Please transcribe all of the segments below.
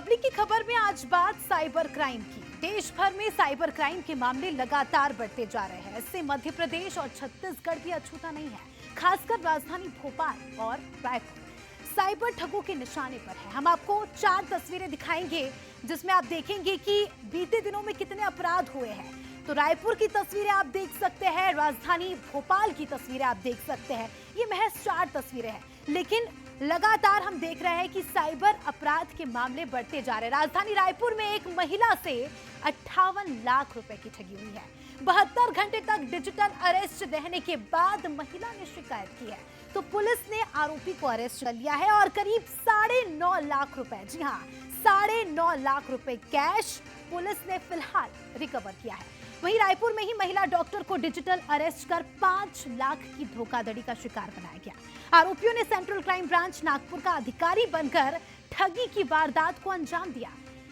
Public की खबर में आज बात साइबर क्राइम की। देश भर में साइबर क्राइम के मामले लगातार बढ़ते जा रहे हैं। इससे मध्य प्रदेश और छत्तीसगढ़ भी अछूता नहीं है। खासकर राजधानी भोपाल और रायपुर साइबर ठगों के निशाने पर है। हम आपको 4 तस्वीरें दिखाएंगे जिसमें आप देखेंगे कि बीते दिनों में कितने अपराध हुए हैं। तो रायपुर की तस्वीरें आप देख सकते हैं, राजधानी भोपाल की तस्वीरें आप देख सकते हैं। ये महज 4 तस्वीरें हैं, लेकिन लगातार हम देख रहे हैं कि साइबर अपराध के मामले बढ़ते जा रहे हैं। राजधानी रायपुर में एक महिला से 58 लाख रुपए की ठगी हुई है। 72 घंटे तक डिजिटल अरेस्ट रहने के बाद महिला ने शिकायत की है, तो पुलिस ने आरोपी को अरेस्ट कर लिया है और करीब 9.5 लाख रुपए, जी हाँ 9.5 लाख रुपए कैश पुलिस ने फिलहाल रिकवर किया है। वहीं रायपुर में ही महिला डॉक्टर को डिजिटल अरेस्ट कर 5 लाख की धोखाधड़ी का शिकार बनाया गया। आरोपियों ने सेंट्रल क्राइम ब्रांच नागपुर का अधिकारी बनकर ठगी की वारदात को अंजाम दिया।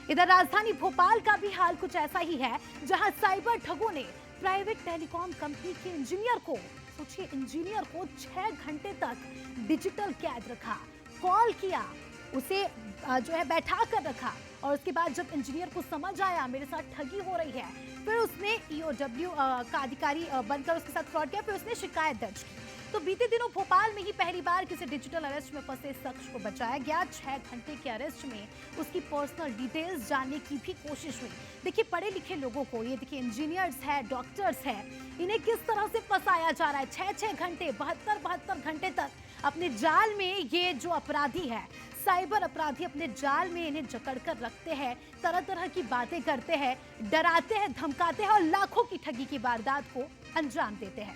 इधर राजधानी भोपाल का भी हाल कुछ ऐसा ही है, जहां साइबर ठगों ने प्राइवेट टेलीकॉम कंपनी के इंजीनियर को, सोचिए इंजीनियर को 6 घंटे तक डिजिटल कैद रखा, कॉल किया, उसे जो है बैठा कर रखा और उसके बाद जब इंजीनियर को समझ आया मेरे साथ ठगी हो रही है, फिर उसने ईओडब्ल्यू का अधिकारी बनकर उसके साथ फ्रॉड किया, फिर उसने शिकायत दर्ज की। तो बीते दिनों भोपाल में ही पहली बार किसी डिजिटल अरेस्ट में फंसे शख्स को बचाया गया। 6 घंटे के अरेस्ट में उसकी पर्सनल डिटेल्स जानने की भी कोशिश हुई। देखिए पढ़े लिखे लोगों को, ये देखिए इंजीनियर्स है, डॉक्टर्स है, इन्हें किस तरह से फंसाया जा रहा है। 6 घंटे 72 घंटे तक अपने जाल में ये जो अपराधी है, साइबर अपराधी अपने जाल में इन्हें जकड़ कर रखते हैं, तरह तरह की बातें करते हैं, डराते हैं, धमकाते हैं और लाखों की ठगी की वारदात को अंजाम देते हैं।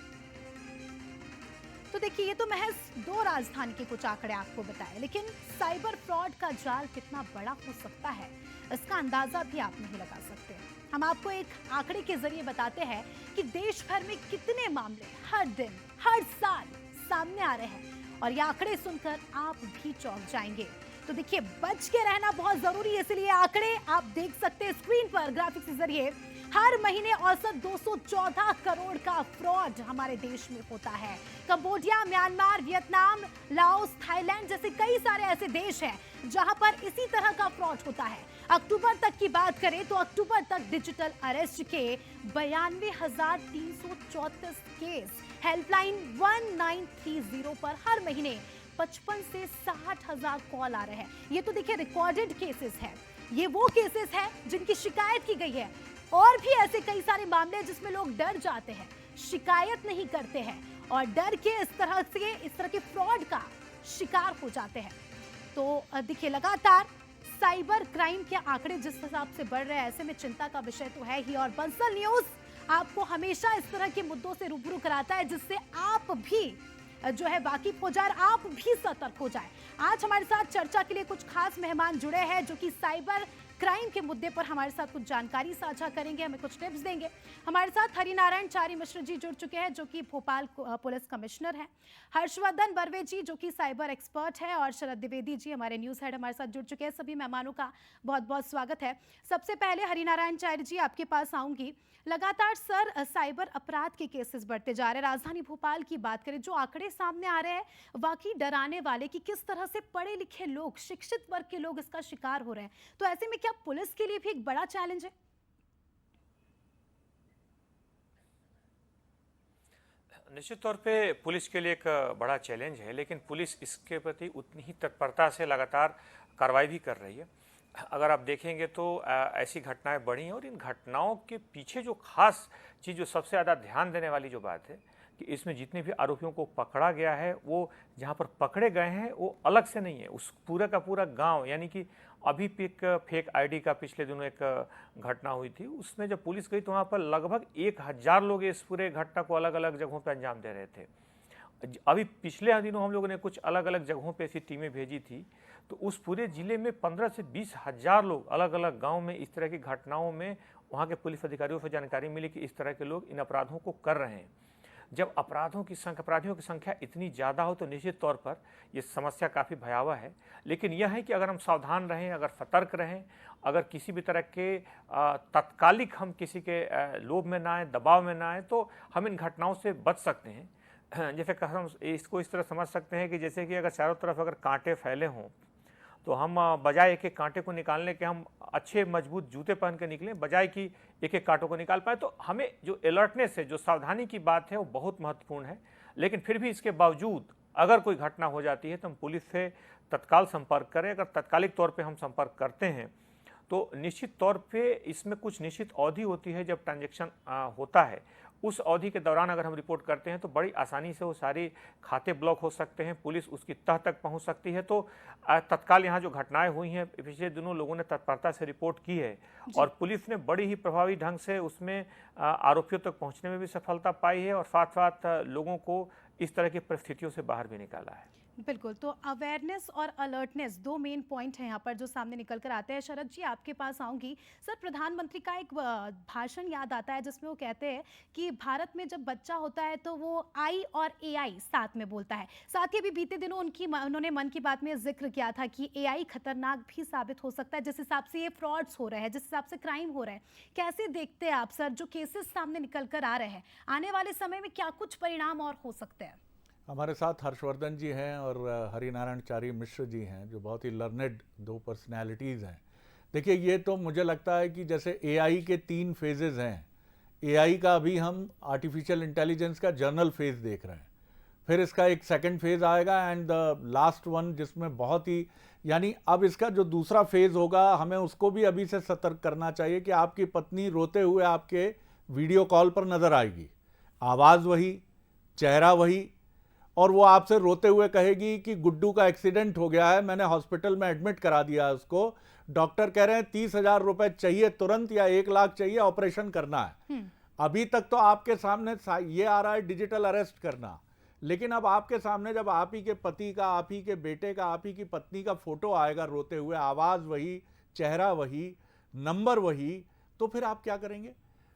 तो देखिए ये तो महज 2 राजधानी के कुछ आंकड़े आपको बताए, लेकिन साइबर फ्रॉड का जाल कितना बड़ा हो सकता है इसका अंदाजा भी आप नहीं लगा सकते। हम आपको एक आंकड़े के जरिए बताते हैं कि देश भर में कितने मामले हर दिन, हर साल सामने आ रहे हैं और ये आंकड़े सुनकर आप भी चौंक जाएंगे। तो देखिए बच के रहना बहुत जरूरी है, इसलिए आंकड़े आप देख सकते हैं स्क्रीन पर ग्राफिक्स के जरिए। हर महीने औसत 214 करोड़ का फ्रॉड हमारे देश में होता है। Cambodia, Myanmar, Vietnam, Laos, Thailand जैसे कई सारे ऐसे देश हैं जहां पर इसी तरह का फ्रॉड होता है। अक्टूबर तक की बात करें तो अक्टूबर तक डिजिटल अरेस्ट के 92,334 केस हेल्पलाइन 1930 पर हर महीने 55 से 60,000 कॉल आ रहे हैं। ये तो देखिए रिकॉर्डेड केसेस हैं, ये वो केसेस हैं जिनकी शिकायत की गई है। और भी ऐसे कई सारे मामले हैं जिसमें लोग डर जाते हैं, शिकायत नहीं करते हैं और डर के इस तरह के फ्रॉड का शिकार हो जाते हैं। तो देखिए लगातार साइबर क्राइम के आंकड़े जिस हिसाब से बढ़ रहे हैं, ऐसे में चिंता का विषय तो है ही। और बंसल न्यूज आपको हमेशा इस तरह के मुद्दों से रूबरू कराता है जिससे आप भी जो है वाकिफ हो जाए, आप भी सतर्क हो जाए। आज हमारे साथ चर्चा के लिए कुछ खास मेहमान जुड़े हैं जो कि साइबर क्राइम के मुद्दे पर हमारे साथ कुछ जानकारी साझा करेंगे, हमें कुछ टिप्स देंगे। हमारे साथ हरिनारायण चारी मिश्र जी जुड़ चुके हैं जो कि भोपाल पुलिस कमिश्नर हैं, हर्षवर्धन बर्वे जी जो कि साइबर एक्सपर्ट है और शरद द्विवेदी जी हमारे न्यूज हेड हमारे साथ जुड़ चुके हैं। सभी मेहमानों का बहुत बहुत स्वागत है। सबसे पहले हरिनारायण चारी जी आपके पास आऊंगी। लगातार सर साइबर अपराध के केसेस बढ़ते जा रहे हैं। राजधानी भोपाल की बात करें, जो आंकड़े सामने आ रहे हैं वाकई डराने वाले कि किस तरह से पढ़े लिखे लोग, शिक्षित वर्ग के लोग इसका शिकार हो रहे हैं। तो ऐसे में क्या पुलिस के लिए भी एक बड़ा चैलेंज है? निश्चित तौर पे पुलिस के लिए एक बड़ा चैलेंज है, लेकिन पुलिस इसके प्रति उतनी ही तत्परता से लगातार कार्रवाई भी कर रही है। अगर आप देखेंगे तो ऐसी घटनाएं बढ़ी हैं और इन घटनाओं के पीछे जो खास चीज़, जो सबसे ज़्यादा ध्यान देने वाली जो बात है कि इसमें जितने भी आरोपियों को पकड़ा गया है, वो जहाँ पर पकड़े गए हैं वो अलग से नहीं है, उस पूरा का पूरा गांव, यानी कि अभी एक फेक आईडी का पिछले दिनों एक घटना हुई थी, उसमें जब पुलिस गई तो वहाँ पर लगभग 1000 लोग इस पूरे घटना को अलग अलग जगहों पर अंजाम दे रहे थे। अभी पिछले दिनों हम लोगों ने कुछ अलग अलग जगहों पे ऐसी टीमें भेजी थी, तो उस पूरे जिले में 15 से 20 हजार लोग अलग अलग गांव में इस तरह की घटनाओं में वहाँ के पुलिस अधिकारियों से जानकारी मिली कि इस तरह के लोग इन अपराधों को कर रहे हैं। जब अपराधियों की संख्या इतनी ज़्यादा हो तो निश्चित तौर पर ये समस्या काफ़ी भयावह है। लेकिन यह है कि अगर हम सावधान रहें, अगर सतर्क रहें, अगर किसी भी तरह के तत्कालिक हम किसी के लोभ में ना आए, दबाव में ना आए, तो हम इन घटनाओं से बच सकते हैं। जैसे हम इसको इस तरह समझ सकते हैं कि जैसे कि अगर चारों तरफ अगर कांटे फैले हों तो हम बजाय एक एक कांटे को निकालने के हम अच्छे मजबूत जूते पहन के निकलें, बजाय कि एक एक कांटों को निकाल पाए। तो हमें जो अलर्टनेस है, जो सावधानी की बात है, वो बहुत महत्वपूर्ण है। लेकिन फिर भी इसके बावजूद अगर कोई घटना हो जाती है तो हम पुलिस से तत्काल संपर्क करें। अगर तत्कालिक तौर पे हम संपर्क करते हैं तो निश्चित तौर पे इसमें कुछ निश्चित अवधि होती है जब ट्रांजैक्शन होता है। उस अवधि के दौरान अगर हम रिपोर्ट करते हैं तो बड़ी आसानी से वो सारे खाते ब्लॉक हो सकते हैं, पुलिस उसकी तह तक पहुंच सकती है। तो तत्काल यहाँ जो घटनाएं हुई हैं, पिछले दिनों लोगों ने तत्परता से रिपोर्ट की है और पुलिस ने बड़ी ही प्रभावी ढंग से उसमें आरोपियों तक पहुँचने में भी सफलता पाई है और साथ साथ लोगों को इस तरह की परिस्थितियों से बाहर भी निकाला है। बिल्कुल, तो अवेयरनेस और अलर्टनेस दो मेन पॉइंट हैं यहाँ पर जो सामने निकल कर आते हैं। शरद जी, आपके पास आऊँगी। सर, प्रधानमंत्री का एक भाषण याद आता है जिसमें वो कहते हैं कि भारत में जब बच्चा होता है तो वो आई और एआई साथ में बोलता है। साथ ही अभी बीते दिनों उन्होंने मन की बात में जिक्र किया था कि एआई खतरनाक भी साबित हो सकता है जिस हिसाब से ये फ्रॉड्स हो रहे हैं, जिस हिसाब से क्राइम हो रहे हैं। कैसे देखते हैं आप सर, जो केसेस सामने निकल कर आ रहे हैं, आने वाले समय में क्या कुछ परिणाम और हो सकते हैं? हमारे साथ हर्षवर्धन जी हैं और हरिनारायण चारी मिश्र जी हैं, जो बहुत ही लर्नेड दो पर्सनैलिटीज़ हैं। देखिए, ये तो मुझे लगता है कि जैसे एआई के 3 फेजेज़ हैं। एआई का अभी हम आर्टिफिशियल इंटेलिजेंस का जर्नल फेज़ देख रहे हैं, फिर इसका एक सेकंड फेज़ आएगा एंड द लास्ट वन जिसमें बहुत ही, यानी अब इसका जो दूसरा फेज़ होगा, हमें उसको भी अभी से सतर्क करना चाहिए कि आपकी पत्नी रोते हुए आपके वीडियो कॉल पर नज़र आएगी, आवाज़ वही, चेहरा वही, और वो आपसे रोते हुए कहेगी कि गुड्डू का एक्सीडेंट हो गया है, मैंने हॉस्पिटल में एडमिट करा दिया है उसको, डॉक्टर कह रहे हैं 30,000 रुपए चाहिए तुरंत या 1 लाख चाहिए, ऑपरेशन करना है। अभी तक तो आपके सामने ये आ रहा है डिजिटल अरेस्ट करना, लेकिन अब आपके सामने जब आप ही के पति का, आप ही के बेटे का, आप ही की पत्नी का फोटो आएगा रोते हुए, आवाज वही, चेहरा वही, नंबर वही, तो फिर आप क्या करेंगे?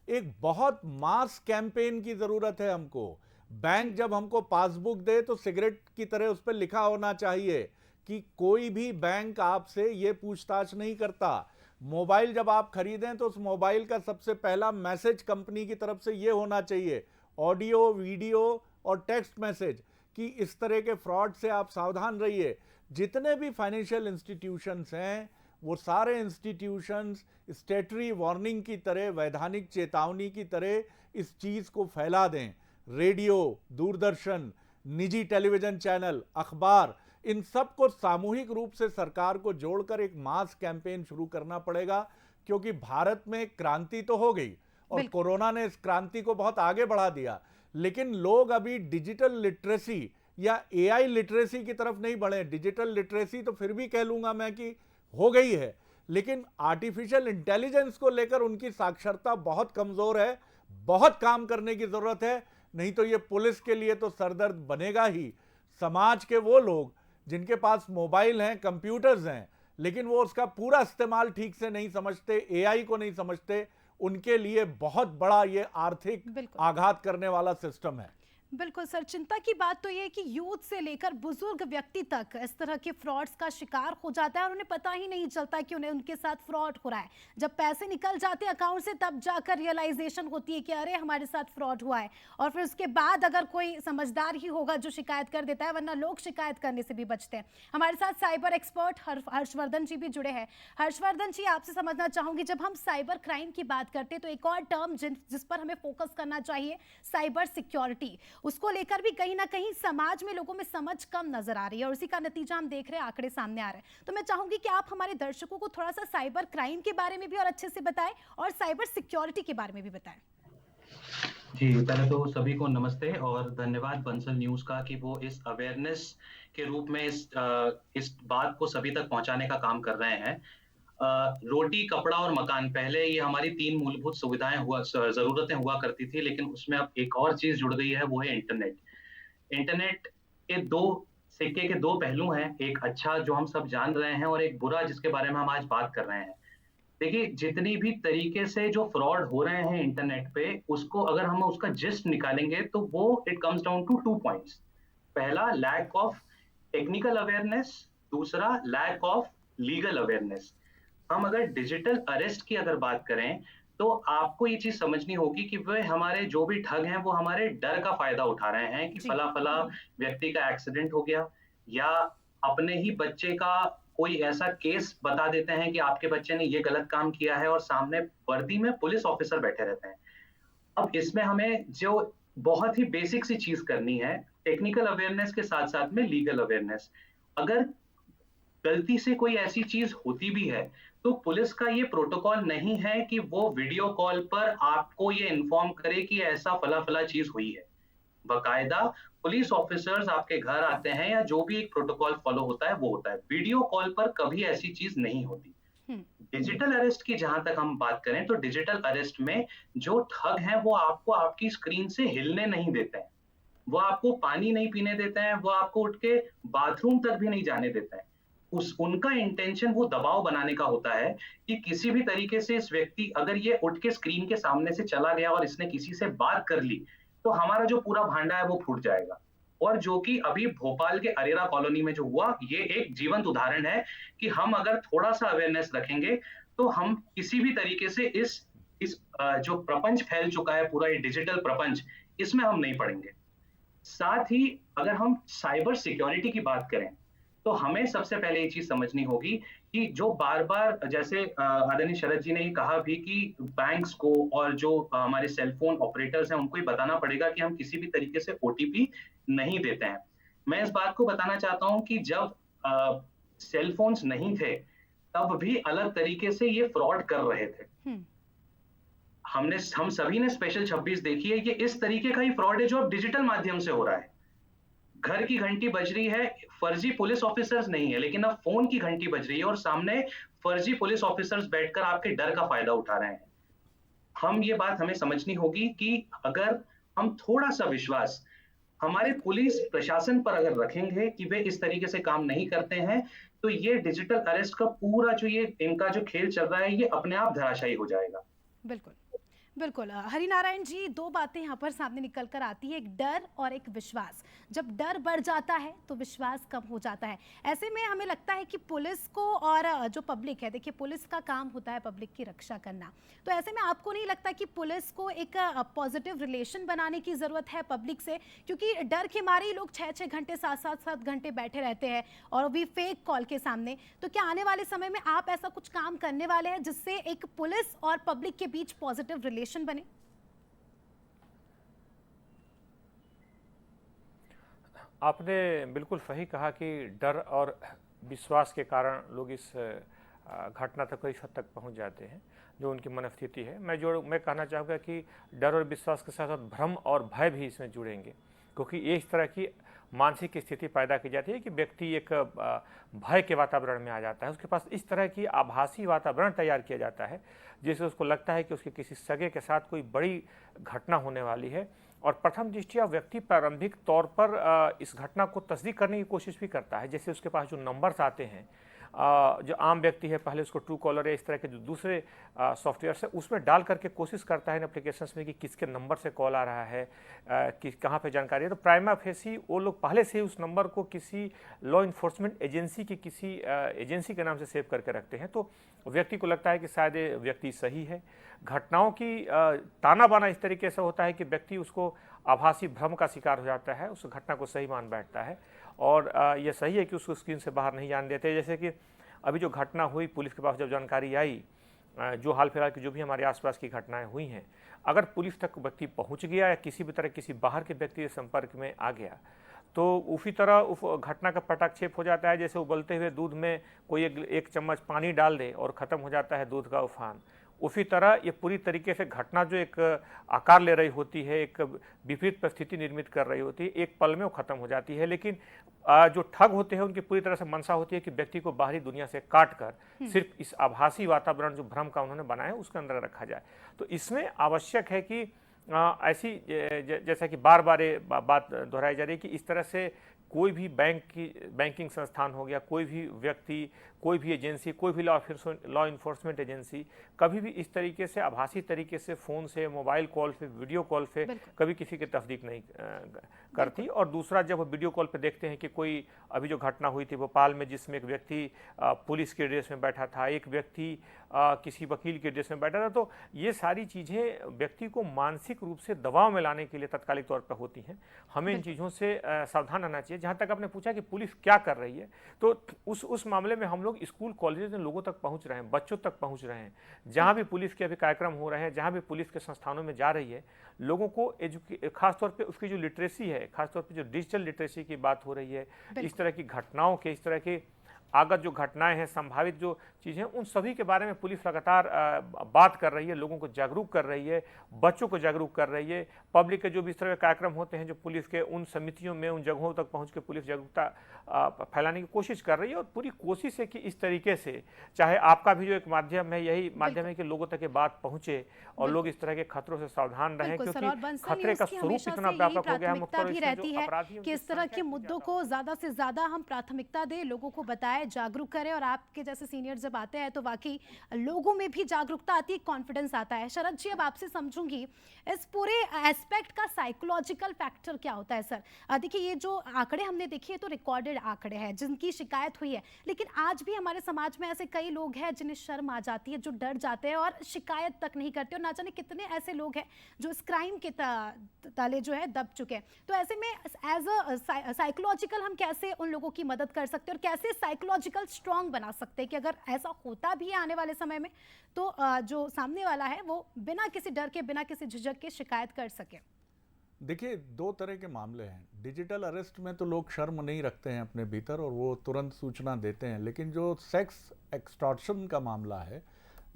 एक बहुत मास कैंपेन की जरूरत है हमको। बैंक जब हमको पासबुक दे तो सिगरेट की तरह उस पर लिखा होना चाहिए कि कोई भी बैंक आपसे ये पूछताछ नहीं करता। मोबाइल जब आप खरीदें तो उस मोबाइल का सबसे पहला मैसेज कंपनी की तरफ से ये होना चाहिए, ऑडियो, वीडियो और टेक्स्ट मैसेज, कि इस तरह के फ्रॉड से आप सावधान रहिए। जितने भी फाइनेंशियल इंस्टीट्यूशंस हैं, वो सारे इंस्टीट्यूशंस स्टेटरी वार्निंग की तरह, वैधानिक चेतावनी की तरह इस चीज़ को फैला दें। रेडियो, दूरदर्शन, निजी टेलीविजन चैनल, अखबार, इन सब को सामूहिक रूप से सरकार को जोड़कर एक मास कैंपेन शुरू करना पड़ेगा, क्योंकि भारत में क्रांति तो हो गई और कोरोना ने इस क्रांति को बहुत आगे बढ़ा दिया, लेकिन लोग अभी डिजिटल लिटरेसी या एआई लिटरेसी की तरफ नहीं बढ़े। डिजिटल लिटरेसी तो फिर भी कह लूंगा मैं कि हो गई है, लेकिन आर्टिफिशियल इंटेलिजेंस को लेकर उनकी साक्षरता बहुत कमजोर है। बहुत काम करने की जरूरत है, नहीं तो ये पुलिस के लिए तो सरदर्द बनेगा ही। समाज के वो लोग जिनके पास मोबाइल हैं, कंप्यूटर्स हैं, लेकिन वो उसका पूरा इस्तेमाल ठीक से नहीं समझते, एआई को नहीं समझते, उनके लिए बहुत बड़ा ये आर्थिक आघात करने वाला सिस्टम है। बिल्कुल सर, चिंता की बात तो ये है कि यूथ से लेकर बुजुर्ग व्यक्ति तक इस तरह के फ्रॉड्स का शिकार हो जाता है और उन्हें पता ही नहीं चलता कि उन्हें उनके साथ फ्रॉड हो रहा है। जब पैसे निकल जाते हैं अकाउंट से तब जाकर रियलाइजेशन होती है कि अरे हमारे साथ फ्रॉड हुआ है, और फिर उसके बाद अगर कोई समझदार ही होगा जो शिकायत कर देता है, वरना लोग शिकायत करने से भी बचते हैं। हमारे साथ साइबर एक्सपर्ट हर्षवर्धन जी भी जुड़े हैं। हर्षवर्धन जी, आपसे समझना चाहूंगी, जब हम साइबर क्राइम की बात करते हैं तो एक और टर्म जिस पर हमें फोकस करना चाहिए, साइबर सिक्योरिटी, उसको लेकर भी कहीं ना कहीं समाज में लोगों में समझ कम नजर आ रही है और उसी का नतीजा हम देख रहे हैं, आंकड़े सामने आ रहे हैं। तो मैं चाहूंगी कि आप हमारे दर्शकों को थोड़ा सा साइबर क्राइम के बारे में भी और अच्छे से बताएं और साइबर सिक्योरिटी के बारे में भी बताएं। जी, पहले तो सभी को नमस्ते और धन्यवाद बंसल न्यूज का कि वो इस अवेयरनेस के रूप में इस बात को सभी तक पहुंचाने का काम कर रहे हैं। रोटी, कपड़ा और मकान, पहले ये हमारी 3 मूलभूत सुविधाएं जरूरतें हुआ करती थी, लेकिन उसमें अब एक और चीज जुड़ गई है, वो है इंटरनेट। इंटरनेट के 2 सिक्के के 2 पहलू हैं, एक अच्छा जो हम सब जान रहे हैं और एक बुरा जिसके बारे में हम आज बात कर रहे हैं। देखिए, जितनी भी तरीके से जो फ्रॉड हो रहे हैं इंटरनेट पे, उसको अगर हम उसका जिस्ट निकालेंगे तो वो it comes down to 2 points. पहला, लैक ऑफ टेक्निकल अवेयरनेस, दूसरा लैक ऑफ लीगल अवेयरनेस। हम अगर डिजिटल अरेस्ट की अगर बात करें तो आपको ये चीज समझनी होगी कि वे हमारे जो भी ठग हैं वो हमारे डर का फायदा उठा रहे हैं कि फला फला व्यक्ति का एक्सीडेंट हो गया या अपने ही बच्चे का कोई ऐसा केस बता देते हैं कि आपके बच्चे ने ये गलत काम किया है और सामने वर्दी में पुलिस ऑफिसर बैठे रहते हैं। अब इसमें हमें जो बहुत ही बेसिक सी चीज करनी है, टेक्निकल अवेयरनेस के साथ साथ में लीगल अवेयरनेस। अगर गलती से कोई ऐसी चीज होती भी है, तो पुलिस का ये प्रोटोकॉल नहीं है कि वो वीडियो कॉल पर आपको ये इन्फॉर्म करे कि ऐसा फला फला चीज हुई है। बकायदा पुलिस ऑफिसर्स आपके घर आते हैं या जो भी एक प्रोटोकॉल फॉलो होता है वो होता है। वीडियो कॉल पर कभी ऐसी चीज नहीं होती। हम्म। डिजिटल अरेस्ट की जहां तक हम बात करें तो डिजिटल अरेस्ट में जो ठग हैं वो आपको आपकी स्क्रीन से हिलने नहीं देते हैं। वो आपको पानी नहीं पीने देते हैं, वो आपको उठ के बाथरूम तक भी नहीं जाने देते हैं। उस उनका इंटेंशन वो दबाव बनाने का होता है कि किसी भी तरीके से इस व्यक्ति अगर ये उठ के स्क्रीन के सामने से चला गया और इसने किसी से बात कर ली, तो हमारा जो पूरा भांडा है वो फूट जाएगा। और जो कि अभी भोपाल के अरेरा कॉलोनी में जो हुआ, ये एक जीवंत उदाहरण है कि हम अगर थोड़ा सा अवेयरनेस रखेंगे, तो हम किसी भी तरीके से इस जो प्रपंच फैल चुका है, पूरा ये डिजिटल प्रपंच, इसमें हम नहीं पड़ेंगे। साथ ही अगर हम साइबर सिक्योरिटी की बात करें, तो हमें सबसे पहले ये चीज समझनी होगी कि जो बार बार जैसे आदरणीय शरद जी ने ये कहा भी कि बैंक्स को और जो हमारे सेलफोन ऑपरेटर्स हैं उनको ये बताना पड़ेगा कि हम किसी भी तरीके से ओटीपी नहीं देते हैं। मैं इस बात को बताना चाहता हूं कि जब सेलफोन्स नहीं थे, तब भी अलग तरीके से ये फ्रॉड कर रहे थे। हम सभी ने स्पेशल 26 देखी है। ये इस तरीके का ही फ्रॉड है जो अब डिजिटल माध्यम से हो रहा है। घर की घंटी बज रही है, फर्जी पुलिस ऑफिसर्स नहीं है, लेकिन अब फोन की घंटी बज रही है और सामने फर्जी पुलिस ऑफिसर्स बैठकर आपके डर का फायदा उठा रहे हैं। ये बात हमें समझनी होगी कि अगर हम थोड़ा सा विश्वास हमारे पुलिस प्रशासन पर अगर रखेंगे कि वे इस तरीके से काम नहीं करते हैं, तो ये डिजिटल अरेस्ट का पूरा जो ये इनका जो खेल चल रहा है, ये अपने आप धराशायी हो जाएगा। बिल्कुल बिल्कुल। हरिनारायण जी, दो बातें यहाँ पर सामने निकल कर आती है, एक डर और एक विश्वास। जब डर बढ़ जाता है तो विश्वास कम हो जाता है। ऐसे में हमें लगता है कि पुलिस को और जो पब्लिक है, देखिए पुलिस का काम होता है पब्लिक की रक्षा करना, तो ऐसे में आपको नहीं लगता कि पुलिस को एक पॉजिटिव रिलेशन बनाने की ज़रूरत है पब्लिक से? क्योंकि डर के मारे ही लोग 6-6 घंटे 7-7 घंटे बैठे रहते हैं और भी फेक कॉल के सामने। तो क्या आने वाले समय में आप ऐसा कुछ काम करने वाले हैं जिससे एक पुलिस और पब्लिक के बीच पॉजिटिव रिलेशन बने? आपने बिल्कुल सही कहा कि डर और विश्वास के कारण लोग इस घटना तक इस हद तक पहुंच जाते हैं जो उनकी मनस्थिति है। मैं कहना चाहूँगा कि डर और विश्वास के साथ साथ भ्रम और भय भी इसमें जुड़ेंगे, क्योंकि ये इस तरह की मानसिक स्थिति पैदा की जाती है कि व्यक्ति एक भय के वातावरण में आ जाता है। उसके पास इस तरह की आभासी वातावरण तैयार किया जाता है जिससे उसको लगता है कि उसके किसी सगे के साथ कोई बड़ी घटना होने वाली है। और प्रथम दृष्टया व्यक्ति प्रारंभिक तौर पर इस घटना को तस्दीक करने की कोशिश भी करता है। जैसे उसके पास जो नंबर्स आते हैं, जो आम व्यक्ति है पहले उसको ट्रू कॉलर या इस तरह के जो दूसरे सॉफ्टवेयर है उसमें डाल करके कोशिश करता है इन एप्लीकेशंस में कि किसके नंबर से कॉल आ रहा है, कि कहाँ पे जानकारी है। तो प्राइमा फेसी वो लोग पहले से ही उस नंबर को किसी लॉ इन्फोर्समेंट एजेंसी की किसी एजेंसी के नाम से सेव करके रखते हैं। तो व्यक्ति को लगता है कि शायद ये व्यक्ति सही है। घटनाओं की ताना बाना इस तरीके से होता है कि व्यक्ति उसको आभासी भ्रम का शिकार हो जाता है, उस घटना को सही मान बैठता है और ये सही है कि उसको स्क्रीन से बाहर नहीं जाने देते। जैसे कि अभी जो घटना हुई, पुलिस के पास जब जानकारी आई, जो हाल फिलहाल की जो भी हमारे आसपास की घटनाएं हुई हैं, अगर पुलिस तक व्यक्ति पहुंच गया या किसी भी तरह किसी बाहर के व्यक्ति के संपर्क में आ गया, तो उसी तरह उस घटना का पटाक्षेप हो जाता है। जैसे उबलते हुए दूध में कोई एक चम्मच पानी डाल दे और ख़त्म हो जाता है दूध का उफान, उसी तरह ये पूरी तरीके से घटना जो एक आकार ले रही होती है, एक विपरीत परिस्थिति निर्मित कर रही होती है, एक पल में वो खत्म हो जाती है। लेकिन जो ठग होते हैं उनकी पूरी तरह से मंशा होती है कि व्यक्ति को बाहरी दुनिया से काट कर सिर्फ इस आभासी वातावरण जो भ्रम का उन्होंने बनाया उसके अंदर रखा जाए। तो इसमें आवश्यक है कि ऐसी जैसा कि बार बार ये बात दोहराई जा रही है कि इस तरह से कोई भी बैंकिंग संस्थान हो गया, कोई भी व्यक्ति, कोई भी एजेंसी, कोई भी लॉ इन्फोर्समेंट एजेंसी कभी भी इस तरीके से आभासी तरीके से फ़ोन से, मोबाइल कॉल से, वीडियो कॉल से कभी किसी की तस्दीक नहीं करती। और दूसरा, जब वीडियो कॉल पे देखते हैं कि कोई अभी जो घटना हुई थी भोपाल में, जिसमें एक व्यक्ति पुलिस के ड्रेस में बैठा था, एक व्यक्ति किसी वकील के ड्रेस में बैठा था, तो ये सारी चीज़ें व्यक्ति को मानसिक रूप से दबाव में लाने के लिए तत्कालिक तौर पर होती हैं। हमें इन चीज़ों से सावधान रहना चाहिए। जहाँ तक आपने पूछा कि पुलिस क्या कर रही है, तो उस मामले में हम लोग स्कूल कॉलेज में लोगों तक पहुँच रहे हैं, बच्चों तक पहुँच रहे हैं। जहाँ भी पुलिस के अभी कार्यक्रम हो रहे हैं, जहाँ भी पुलिस के संस्थानों में जा रही है, लोगों को खासतौर पे उसकी जो लिटरेसी है, खासतौर पे जो डिजिटल लिटरेसी की बात हो रही है, इस तरह की घटनाओं के, इस तरह के आगत जो घटनाएं हैं, संभावित जो चीज़ें, उन सभी के बारे में पुलिस लगातार बात कर रही है, लोगों को जागरूक कर रही है, बच्चों को जागरूक कर रही है। पब्लिक के जो भी इस तरह के कार्यक्रम होते हैं, जो पुलिस के उन समितियों में, उन जगहों तक पहुंच के पुलिस जागरूकता फैलाने की कोशिश कर रही है। और पूरी कोशिश है कि इस तरीके से, चाहे आपका भी जो एक माध्यम है, यही माध्यम है कि लोगों तक ये बात पहुँचे और लोग इस तरह के खतरों से सावधान रहें, क्योंकि खतरे का स्वरूप इतना व्यापक हो गया है। प्राथमिकता भी रहती है कि इस तरह के मुद्दों को ज़्यादा से ज़्यादा हम प्राथमिकता दें, लोगों को बताएं, जागरूक करें। और आपके जैसे सीनियर जब आते हैं तो वाकई लोगों में भी जागरूकता आती है, कॉन्फिडेंस आता है। शरद जी, अब आपसे समझूंगी इस पूरे एस्पेक्ट का साइकोलॉजिकल फैक्टर क्या होता है सर? देखिए, ये जो आंकड़े हमने देखे तो रिकॉर्डेड आंकड़े हैं जिनकी शिकायत हुई है, लेकिन आज भी हमारे समाज में ऐसे कई लोग हैं जिन्हें शर्म आ जाती है, जो डर जाते हैं और शिकायत तक नहीं करते। और ना जाने कितने ऐसे लोग हैं जो इस क्राइम के ताले जो है दब चुके हैं। तो ऐसे में एज अ साइकोलॉजिकल हम कैसे उन लोगों की मदद कर सकते हैं और कैसे साइकोलॉजिकल स्ट्रांग बना सकते हैं कि अगर ऐसा होता भी है आने वाले समय में, तो जो सामने वाला है वो बिना किसी डर के, बिना किसी झिझक के शिकायत कर सके? देखिए, दो तरह के मामले हैं। डिजिटल अरेस्ट में तो लोग शर्म नहीं रखते हैं अपने भीतर और वो तुरंत सूचना देते हैं, लेकिन जो सेक्स एक्सटॉर्शन का मामला है,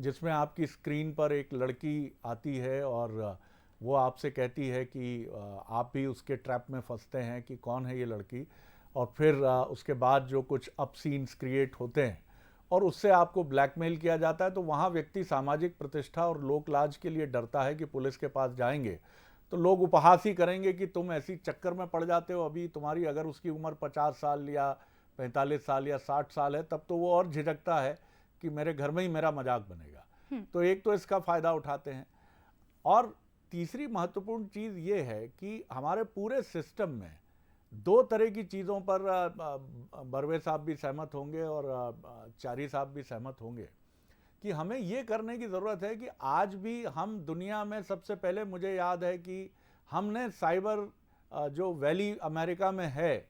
जिसमें आपकी स्क्रीन पर एक लड़की आती है और वो आपसे कहती है कि आप भी उसके ट्रैप में फंसते हैं कि कौन है ये लड़की, और फिर उसके बाद जो कुछ अप सीन्स क्रिएट होते हैं और उससे आपको ब्लैकमेल किया जाता है, तो वहाँ व्यक्ति सामाजिक प्रतिष्ठा और लोक लाज के लिए डरता है कि पुलिस के पास जाएंगे तो लोग उपहास ही करेंगे कि तुम ऐसी चक्कर में पड़ जाते हो। अभी तुम्हारी अगर उसकी उम्र 50 साल या 45 साल या 60 साल है, तब तो वो और झिझकता है कि मेरे घर में ही मेरा मजाक बनेगा। तो एक तो इसका फ़ायदा उठाते हैं। और तीसरी महत्वपूर्ण चीज़ ये है कि हमारे पूरे सिस्टम में दो तरह की चीज़ों पर बरवे साहब भी सहमत होंगे और चारी साहब भी सहमत होंगे कि हमें ये करने की ज़रूरत है कि आज भी हम दुनिया में सबसे पहले, मुझे याद है कि हमने साइबर जो वैली अमेरिका में है,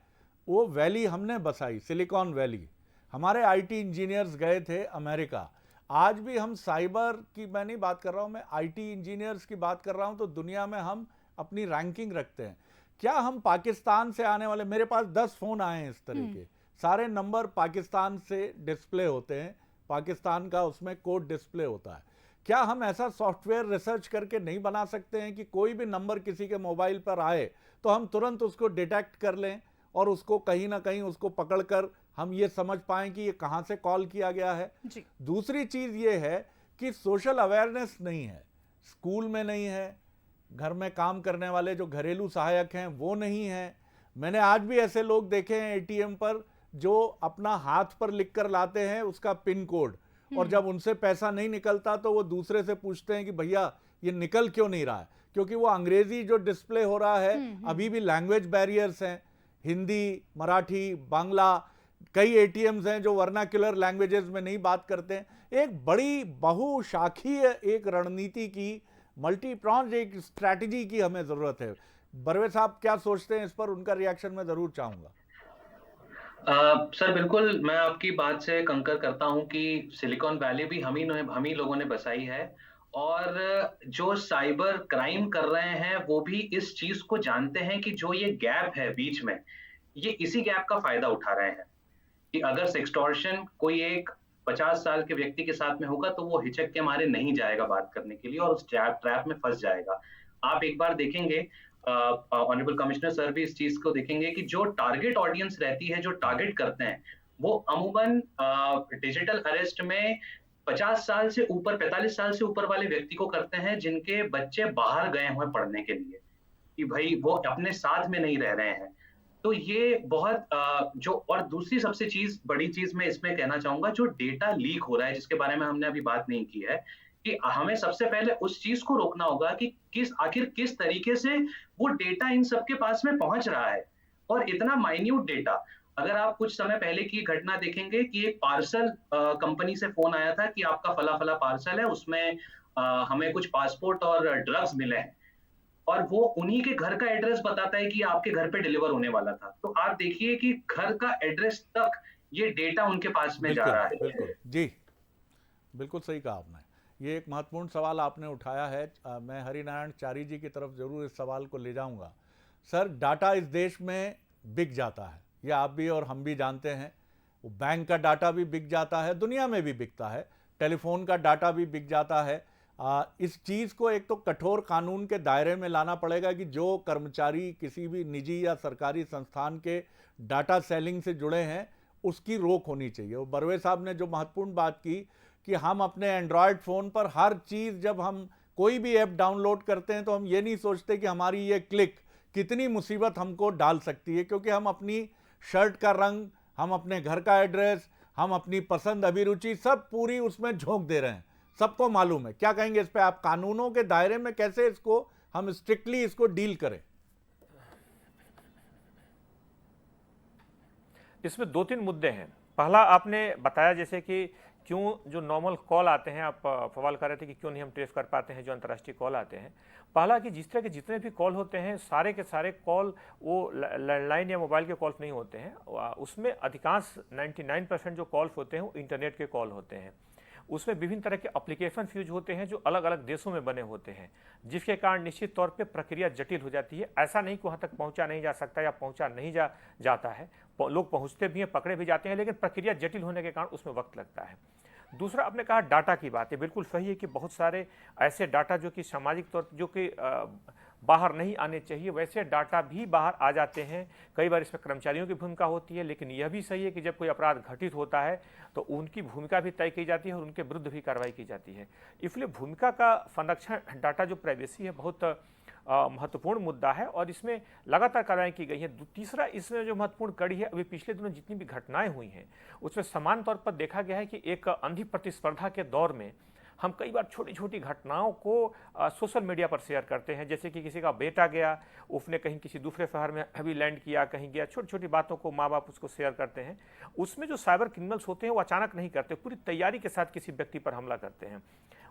वो वैली हमने बसाई, सिलिकॉन वैली। हमारे आईटी इंजीनियर्स गए थे अमेरिका। आज भी हम साइबर की, मैं नहीं बात कर रहा हूँ, मैं आईटी इंजीनियर्स की बात कर रहा हूँ, तो दुनिया में हम अपनी रैंकिंग रखते हैं। क्या हम पाकिस्तान से आने वाले, मेरे पास 10 फ़ोन आए हैं इस तरह के, सारे नंबर पाकिस्तान से डिस्प्ले होते हैं, पाकिस्तान का उसमें कोड डिस्प्ले होता है। क्या हम ऐसा सॉफ्टवेयर रिसर्च करके नहीं बना सकते हैं कि कोई भी नंबर किसी के मोबाइल पर आए तो हम तुरंत उसको डिटेक्ट कर लें और उसको कहीं ना कहीं उसको पकड़कर हम ये समझ पाएं कि ये कहाँ से कॉल किया गया है? दूसरी चीज़ ये है कि सोशल अवेयरनेस नहीं है, स्कूल में नहीं है, घर में काम करने वाले जो घरेलू सहायक हैं वो नहीं हैं। मैंने आज भी ऐसे लोग देखे हैं एटीएम पर जो अपना हाथ पर लिख कर लाते हैं उसका पिन कोड, और जब उनसे पैसा नहीं निकलता तो वो दूसरे से पूछते हैं कि भैया ये निकल क्यों नहीं रहा है, क्योंकि वो अंग्रेजी जो डिस्प्ले हो रहा है, अभी भी लैंग्वेज बैरियर्स हैं, हिंदी, मराठी, बांग्ला, कई एटीएम्स हैं जो वर्नाक्युलर लैंग्वेजेस में नहीं बात करते हैं। एक बड़ी बहुशाखीय एक रणनीति की, मल्टी प्रॉन्ज एक स्ट्रैटेजी की हमें ज़रूरत है। बरवे साहब क्या सोचते हैं इस पर? उनका रिएक्शन मैं ज़रूर चाहूँगा। सर बिल्कुल, मैं आपकी बात से कंकर करता हूं कि सिलिकॉन वैली भी हम ही लोगों ने बसाई है, और जो साइबर क्राइम कर रहे हैं वो भी इस चीज को जानते हैं कि जो ये गैप है बीच में, ये इसी गैप का फायदा उठा रहे हैं कि अगर सेक्सटॉर्शन कोई एक 50 साल के व्यक्ति के साथ में होगा तो वो हिचक के मारे नहीं जाएगा बात करने के लिए और उस ट्रैप में फंस जाएगा। आप एक बार देखेंगे, ऑनरेबल कमिश्नर सर भी इस चीज को देखेंगे कि जो टारगेट ऑडियंस रहती है, जो टारगेट करते हैं, वो अमूमन डिजिटल अरेस्ट में 50 साल से ऊपर, 45 साल से ऊपर वाले व्यक्ति को करते हैं जिनके बच्चे बाहर गए हुए पढ़ने के लिए, कि भाई वो अपने साथ में नहीं रह रहे हैं। तो ये बहुत जो, और दूसरी सबसे बड़ी चीज मैं इसमें कहना चाहूंगा, जो डेटा लीक हो रहा है जिसके बारे में हमने अभी बात नहीं की है, कि हमें सबसे पहले उस चीज को रोकना होगा कि आखिर किस तरीके से वो डेटा इन सबके पास में पहुंच रहा है, और इतना माइन्यूट डेटा। अगर आप कुछ समय पहले की घटना देखेंगे कि एक पार्सल कंपनी से फोन आया था कि आपका फला फला पार्सल है, उसमें हमें कुछ पासपोर्ट और ड्रग्स मिले हैं, और वो उन्हीं के घर का एड्रेस बताता है कि आपके घर पे डिलीवर होने वाला था। तो आप देखिए कि घर का एड्रेस तक ये डेटा उनके पास में जा बिल्कुल, रहा है। बिल्कुल। जी, बिल्कुल सही कहा आपने। ये एक महत्वपूर्ण सवाल आपने उठाया है। मैं हरिनारायण चारी जी की तरफ ज़रूर इस सवाल को ले जाऊंगा। सर, डाटा इस देश में बिक जाता है, ये आप भी और हम भी जानते हैं। वो बैंक का डाटा भी बिक जाता है, दुनिया में भी बिकता है, टेलीफोन का डाटा भी बिक जाता है। इस चीज़ को एक तो कठोर कानून के दायरे में लाना पड़ेगा कि जो कर्मचारी किसी भी निजी या सरकारी संस्थान के डाटा सेलिंग से जुड़े हैं, उसकी रोक होनी चाहिए। और बरवे साहब ने जो महत्वपूर्ण बात की कि हम अपने एंड्रॉयड फ़ोन पर हर चीज़, जब हम कोई भी ऐप डाउनलोड करते हैं तो हम ये नहीं सोचते कि हमारी ये क्लिक कितनी मुसीबत हमको डाल सकती है, क्योंकि हम अपनी शर्ट का रंग, हम अपने घर का एड्रेस, हम अपनी पसंद अभिरुचि सब पूरी उसमें झोंक दे रहे हैं, सबको मालूम है। क्या कहेंगे इस पे आप? कानूनों के दायरे में कैसे इसको हम स्ट्रिक्टली इसको डील करें? इसमें 2-3 मुद्दे हैं। पहला आपने बताया जैसे कि क्यों जो नॉर्मल कॉल आते हैं, आप सवाल कर रहे थे कि क्यों नहीं हम ट्रेस कर पाते हैं जो अंतर्राष्ट्रीय कॉल आते हैं। पहला कि जिस तरह के जितने भी कॉल होते हैं, सारे के सारे कॉल वो लैंडलाइन या मोबाइल के कॉल्स नहीं होते हैं। उसमें अधिकांश 99% जो कॉल्स होते हैं वो इंटरनेट के कॉल होते हैं। उसमें विभिन्न तरह के एप्लीकेशन यूज होते हैं जो अलग अलग देशों में बने होते हैं, जिसके कारण निश्चित तौर पे प्रक्रिया जटिल हो जाती है। ऐसा नहीं कि वहाँ तक पहुँचा नहीं जा सकता या पहुँचा नहीं जाता है, लोग पहुँचते भी हैं, पकड़े भी जाते हैं, लेकिन प्रक्रिया जटिल होने के कारण उसमें वक्त लगता है। दूसरा, आपने कहा डाटा की बात है, बिल्कुल सही है कि बहुत सारे ऐसे डाटा जो कि सामाजिक तौर जो कि बाहर नहीं आने चाहिए, वैसे डाटा भी बाहर आ जाते हैं। कई बार इसमें कर्मचारियों की भूमिका होती है, लेकिन यह भी सही है कि जब कोई अपराध घटित होता है तो उनकी भूमिका भी तय की जाती है और उनके विरुद्ध भी कार्रवाई की जाती है। इसलिए भूमिका का संरक्षण, डाटा जो प्राइवेसी है, बहुत महत्वपूर्ण मुद्दा है और इसमें लगातार कार्रवाई की गई है। तीसरा, इसमें जो महत्वपूर्ण कड़ी है, अभी पिछले दिनों जितनी भी घटनाएं हुई हैं उसमें समान तौर पर देखा गया है कि एक अंधी प्रतिस्पर्धा के दौर में हम कई बार छोटी छोटी घटनाओं को सोशल मीडिया पर शेयर करते हैं। जैसे कि किसी का बेटा गया, उसने कहीं किसी दूसरे शहर में अभी लैंड किया, कहीं गया, छोटी छोटी बातों को माँ बाप उसको शेयर करते हैं। उसमें जो साइबर क्रिमिनल्स होते हैं वो अचानक नहीं करते, पूरी तैयारी के साथ किसी व्यक्ति पर हमला करते हैं।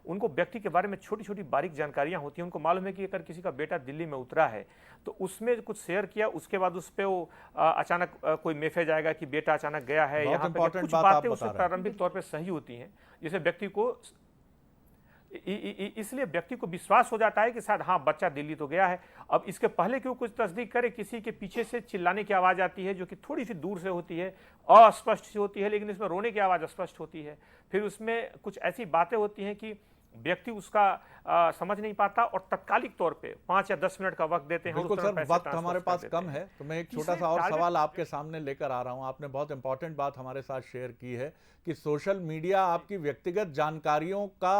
उनको व्यक्ति के बारे में छोटी छोटी बारीक जानकारियां होती हैं। उनको मालूम है कि अगर किसी का बेटा दिल्ली में उतरा है तो उसमें कुछ शेयर किया, उसके बाद उस पर वो अचानक कोई मैसेज आएगा कि बेटा अचानक गया है, यहाँ पे कुछ बातें उससे प्रारंभिक तौर पर सही होती हैं, जिसे व्यक्ति को इसलिए व्यक्ति को विश्वास हो जाता है कि शायद हाँ बच्चा दिल्ली तो गया है। अब इसके पहले कि वो कुछ तस्दीक करे, किसी के पीछे से चिल्लाने की आवाज़ आती है जो कि थोड़ी सी दूर से होती है, अस्पष्ट सी होती है, लेकिन इसमें रोने की आवाज़ स्पष्ट होती है। फिर उसमें कुछ ऐसी बातें होती हैं कि व्यक्ति उसका समझ नहीं पाता और तत्कालिक तौर पे 5 या 10 मिनट का वक्त देते हैं। बिल्कुल सर, वक्त हमारे पास कम है, तो मैं एक छोटा सा और सवाल आपके सामने लेकर आ रहा हूं। आपने बहुत इंपॉर्टेंट बात हमारे साथ शेयर की है कि सोशल मीडिया आपकी व्यक्तिगत जानकारियों का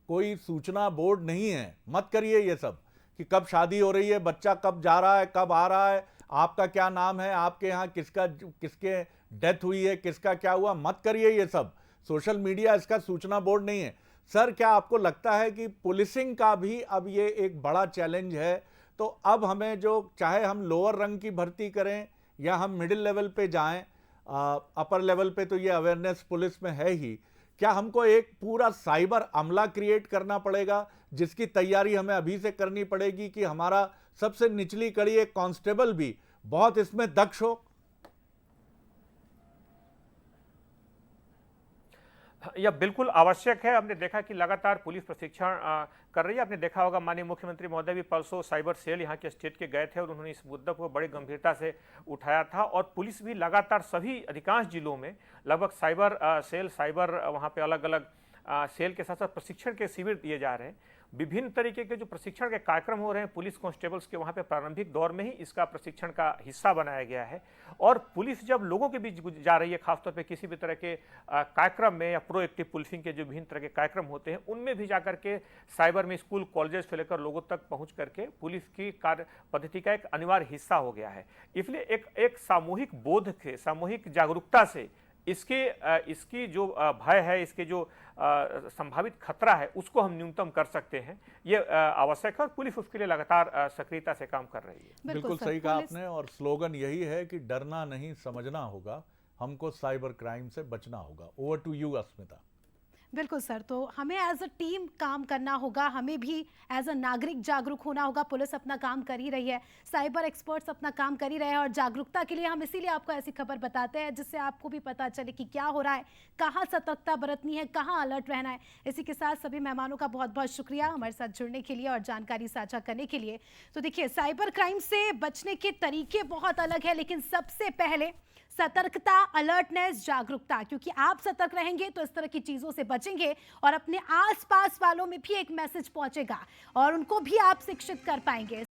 कोई सूचना बोर्ड नहीं है। मत करिए ये सब कि कब शादी हो रही है, बच्चा कब जा रहा है, कब आ रहा है, आपका क्या नाम है, आपके यहाँ किसके डेथ हुई है, किसका क्या हुआ, मत करिए ये सब। सोशल मीडिया इसका सूचना बोर्ड नहीं है। सर, क्या आपको लगता है कि पुलिसिंग का भी अब ये एक बड़ा चैलेंज है? तो अब हमें जो चाहे हम लोअर रंग की भर्ती करें या हम मिडिल लेवल पे जाएं, अपर लेवल पे तो ये अवेयरनेस पुलिस में है ही, क्या हमको एक पूरा साइबर अमला क्रिएट करना पड़ेगा जिसकी तैयारी हमें अभी से करनी पड़ेगी कि हमारा सबसे निचली कड़ी एक कांस्टेबल भी बहुत इसमें दक्ष हो? यह बिल्कुल आवश्यक है। हमने देखा कि लगातार पुलिस प्रशिक्षण कर रही है। आपने देखा होगा माननीय मुख्यमंत्री महोदय भी परसों साइबर सेल यहाँ के स्टेट के गए थे और उन्होंने इस मुद्दे को बड़ी गंभीरता से उठाया था और पुलिस भी लगातार सभी अधिकांश जिलों में लगभग साइबर सेल, साइबर वहाँ पे अलग अलग सेल के साथ साथ प्रशिक्षण के शिविर दिए जा रहे हैं। विभिन्न तरीके के जो प्रशिक्षण के कार्यक्रम हो रहे हैं पुलिस कांस्टेबल्स के, वहाँ पे प्रारंभिक दौर में ही इसका प्रशिक्षण का हिस्सा बनाया गया है। और पुलिस जब लोगों के बीच जा रही है, खासतौर पे किसी भी तरह के कार्यक्रम में या प्रोएक्टिव पुलिसिंग के जो विभिन्न तरह के कार्यक्रम होते हैं उनमें भी जाकर के साइबर में स्कूल कॉलेजेस से लेकर लोगों तक पहुँच करके पुलिस की कार्य पद्धति का एक अनिवार्य हिस्सा हो गया है। इसलिए एक सामूहिक बोध से, सामूहिक जागरूकता से इसकी जो भय है, इसके जो संभावित खतरा है, उसको हम न्यूनतम कर सकते हैं। ये आवश्यक है और पुलिस उसके लिए लगातार सक्रियता से काम कर रही है। बिल्कुल सही कहा आपने, और स्लोगन यही है कि डरना नहीं, समझना होगा, हमको साइबर क्राइम से बचना होगा। ओवर टू यू अस्मिता। बिल्कुल सर, तो हमें एज अ टीम काम करना होगा, हमें भी एज अ नागरिक जागरूक होना होगा। पुलिस अपना काम कर ही रही है, साइबर एक्सपर्ट्स अपना काम कर ही रहे हैं, और जागरूकता के लिए हम इसीलिए आपको ऐसी खबर बताते हैं जिससे आपको भी पता चले कि क्या हो रहा है, कहाँ सतर्कता बरतनी है, कहाँ अलर्ट रहना है। इसी के साथ सभी मेहमानों का बहुत बहुत शुक्रिया हमारे साथ जुड़ने के लिए और जानकारी साझा करने के लिए। तो देखिए, साइबर क्राइम से बचने के तरीके बहुत अलग है, लेकिन सबसे पहले सतर्कता, अलर्टनेस, जागरूकता, क्योंकि आप सतर्क रहेंगे तो इस तरह की चीजों से बचेंगे और अपने आसपास वालों में भी एक मैसेज पहुंचेगा और उनको भी आप शिक्षित कर पाएंगे।